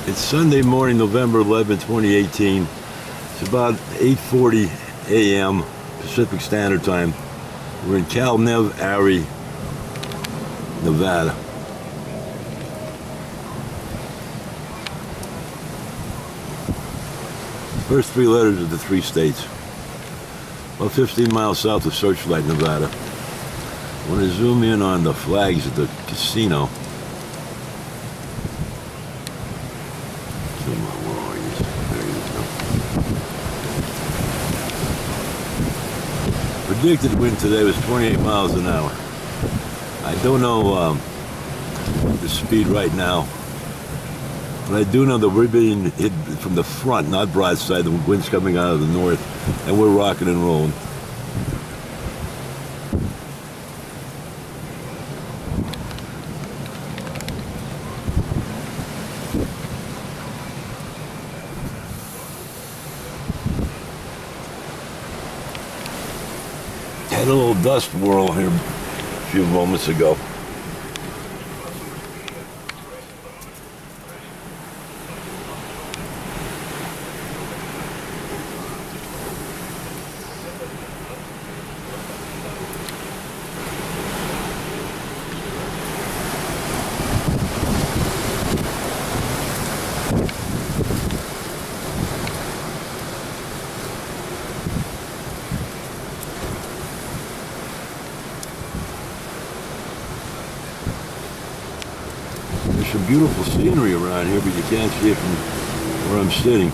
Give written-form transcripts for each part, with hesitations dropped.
It's Sunday morning, November 11, 2018. It's about 8:40 a.m. Pacific Standard Time. We're in Cal-Nev-Ari, Nevada. First three letters of the three states. About 15 miles south of Searchlight, Nevada. I want to zoom in on the flags at the casino. Come on, where are you? There you go. Predicted wind today was 28 miles an hour. I don't know the speed right now, but I do know that we're being hit from the front, not broadside. The wind's coming out of the north, and we're rocking and rolling. Had a little dust whirl here a few moments ago. There's some beautiful scenery around here, but you can't see it from where I'm sitting.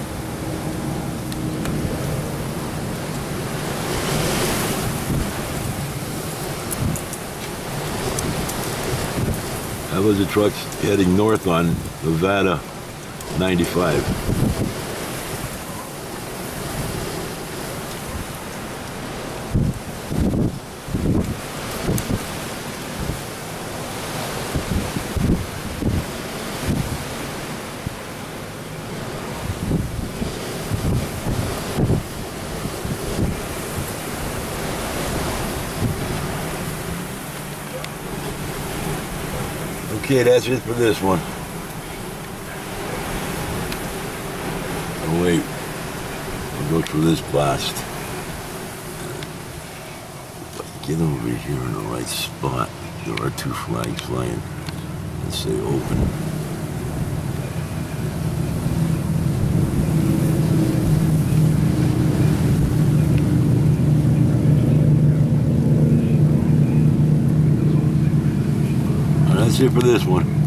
That was the truck heading north on Nevada 95. Okay, that's it for this one. Oh wait, I'll go through this blast. If I can get over here in the right spot, there are two flags flying that say open. That's it for this one.